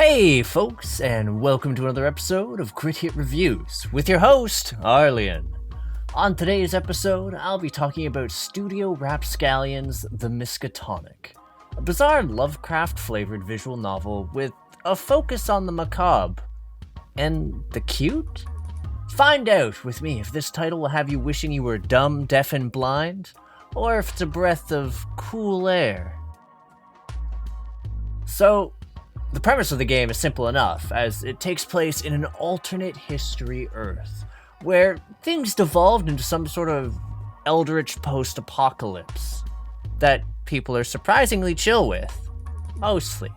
Hey folks, and welcome to another episode of Crit Hit Reviews with your host, Arlyeon. On today's episode, I'll be talking about Studio Rapscallion's The Miskatonic, a bizarre Lovecraft-flavored visual novel with a focus on the macabre. And the cute? Find out with me if this title will have you wishing you were dumb, deaf, and blind, or if it's a breath of cool air. So, the premise of the game is simple enough, as it takes place in an alternate history Earth, where things devolved into some sort of eldritch post-apocalypse that people are surprisingly chill with. Mostly.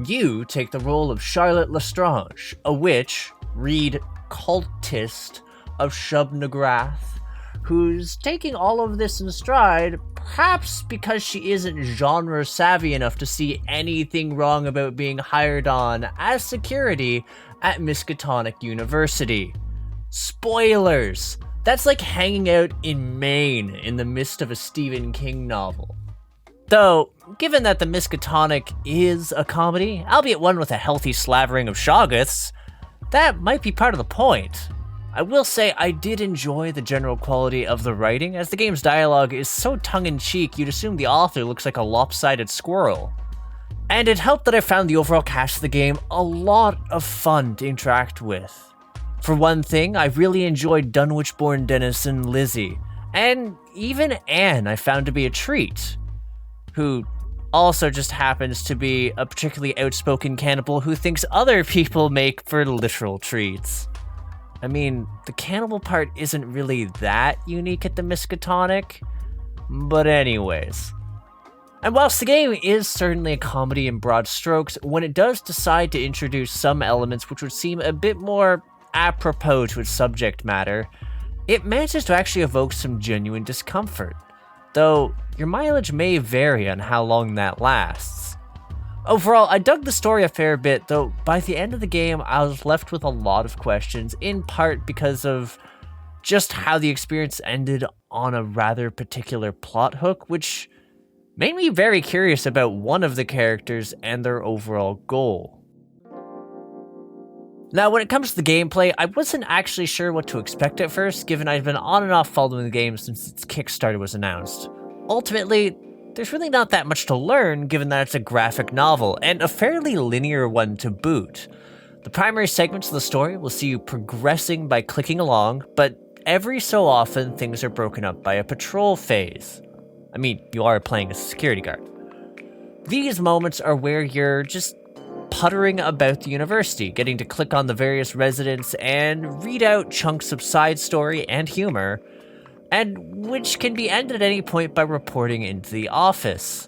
You take the role of Charlotte Lestrange, a witch, read cultist of Shub-Nagrath, who's taking all of this in stride, perhaps because she isn't genre savvy enough to see anything wrong about being hired on as security at Miskatonic University. Spoilers! That's like hanging out in Maine in the midst of a Stephen King novel. Though, given that the Miskatonic is a comedy, albeit one with a healthy slavering of shoggoths, that might be part of the point. I will say I did enjoy the general quality of the writing, as the game's dialogue is so tongue-in-cheek you'd assume the author looks like a lopsided squirrel. And it helped that I found the overall cast of the game a lot of fun to interact with. For one thing, I really enjoyed Dunwich-born denizen Lizzie, and even Anne I found to be a treat, who also just happens to be a particularly outspoken cannibal who thinks other people make for literal treats. I mean, the cannibal part isn't really that unique at the Miskatonic, but anyways. And whilst the game is certainly a comedy in broad strokes, when it does decide to introduce some elements which would seem a bit more apropos to its subject matter, it manages to actually evoke some genuine discomfort, though your mileage may vary on how long that lasts. Overall, I dug the story a fair bit, though by the end of the game, I was left with a lot of questions, in part because of just how the experience ended on a rather particular plot hook, which made me very curious about one of the characters and their overall goal. Now, when it comes to the gameplay, I wasn't actually sure what to expect at first, given I'd been on and off following the game since its Kickstarter was announced. Ultimately, there's really not that much to learn, given that it's a graphic novel, and a fairly linear one to boot. The primary segments of the story will see you progressing by clicking along, but every so often things are broken up by a patrol phase. I mean, you are playing as a security guard. These moments are where you're just puttering about the university, getting to click on the various residents and read out chunks of side story and humor, and which can be ended at any point by reporting into the office.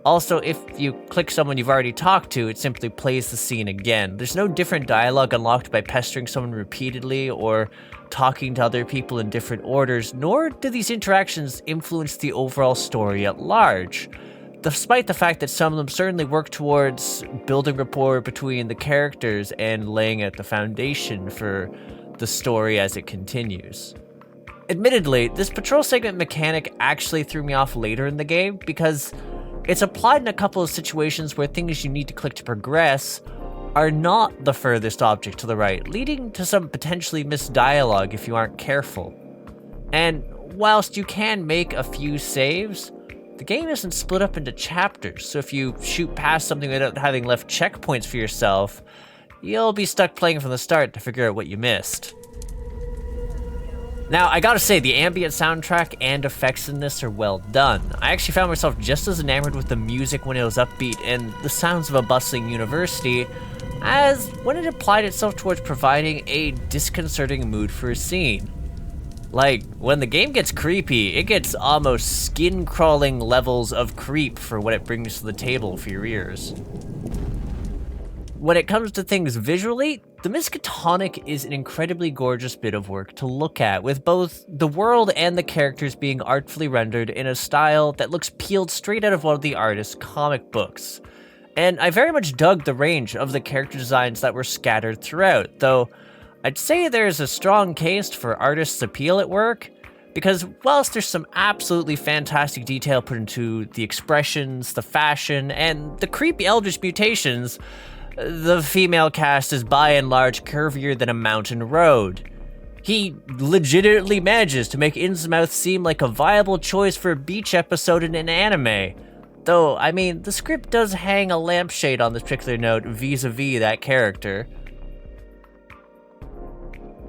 Also, if you click someone you've already talked to, it simply plays the scene again. There's no different dialogue unlocked by pestering someone repeatedly or talking to other people in different orders, nor do these interactions influence the overall story at large, despite the fact that some of them certainly work towards building rapport between the characters and laying out the foundation for the story as it continues. Admittedly, this patrol segment mechanic actually threw me off later in the game because it's applied in a couple of situations where things you need to click to progress are not the furthest object to the right, leading to some potentially missed dialogue if you aren't careful. And whilst you can make a few saves, the game isn't split up into chapters, so if you shoot past something without having left checkpoints for yourself, you'll be stuck playing from the start to figure out what you missed. Now, I gotta say, the ambient soundtrack and effects in this are well done. I actually found myself just as enamored with the music when it was upbeat and the sounds of a bustling university as when it applied itself towards providing a disconcerting mood for a scene. Like, when the game gets creepy, it gets almost skin-crawling levels of creep for what it brings to the table for your ears. When it comes to things visually, the Miskatonic is an incredibly gorgeous bit of work to look at, with both the world and the characters being artfully rendered in a style that looks peeled straight out of one of the artist's comic books. And I very much dug the range of the character designs that were scattered throughout, though I'd say there's a strong case for artists' appeal at work, because whilst there's some absolutely fantastic detail put into the expressions, the fashion, and the creepy eldritch mutations, The female cast is by and large curvier than a mountain road. He legitimately manages to make Innsmouth seem like a viable choice for a beach episode in an anime. Though, I mean, the script does hang a lampshade on this particular note vis-a-vis that character.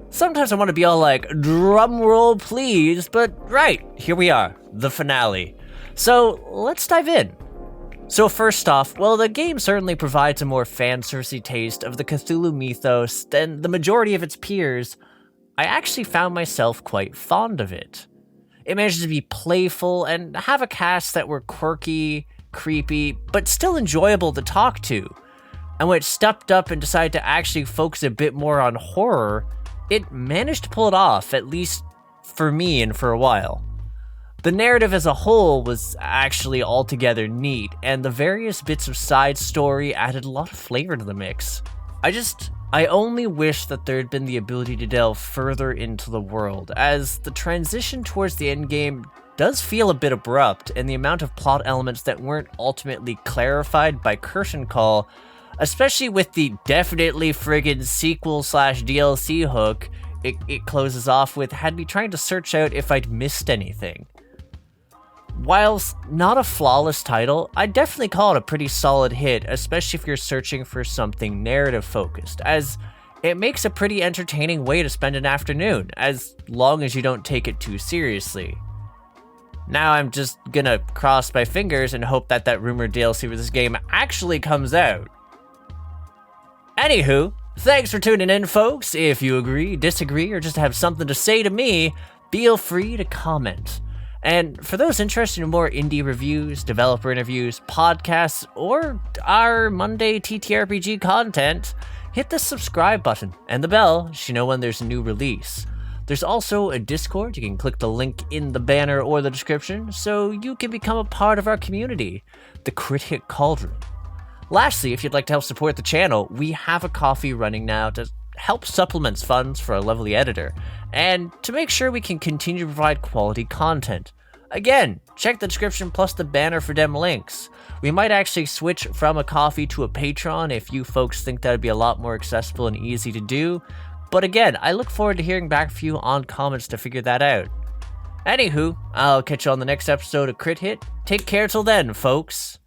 Sometimes I want to be all like, drum roll please, but right, here we are, the finale. So let's dive in. So first off, well, the game certainly provides a more fanservice taste of the Cthulhu Mythos than the majority of its peers. I actually found myself quite fond of it. It managed to be playful and have a cast that were quirky, creepy, but still enjoyable to talk to. And when it stepped up and decided to actually focus a bit more on horror, it managed to pull it off, at least for me and for a while. The narrative as a whole was actually altogether neat, and the various bits of side story added a lot of flavor to the mix. I only wish that there had been the ability to delve further into the world, as the transition towards the endgame does feel a bit abrupt, and the amount of plot elements that weren't ultimately clarified by Curtain Call, especially with the definitely friggin' sequel/DLC hook it closes off with, had me trying to search out if I'd missed anything. Whilst not a flawless title, I'd definitely call it a pretty solid hit, especially if you're searching for something narrative-focused, as it makes a pretty entertaining way to spend an afternoon, as long as you don't take it too seriously. Now I'm just gonna cross my fingers and hope that rumored DLC for this game actually comes out. Anywho, thanks for tuning in, folks. If you agree, disagree, or just have something to say to me, feel free to comment. And for those interested in more indie reviews, developer interviews, podcasts, or our Monday TTRPG content, hit the subscribe button and the bell so you know when there's a new release. There's also a Discord. You can click the link in the banner or the description so you can become a part of our community, the Crit Hit Cauldron. Lastly, if you'd like to help support the channel, we have a coffee running now to help supplement funds for our lovely editor, and to make sure we can continue to provide quality content. Again, check the description plus the banner for them links. We might actually switch from a coffee to a Patreon if you folks think that would be a lot more accessible and easy to do. But again, I look forward to hearing back from you on comments to figure that out. Anywho, I'll catch you on the next episode of Crit Hit. Take care till then, folks.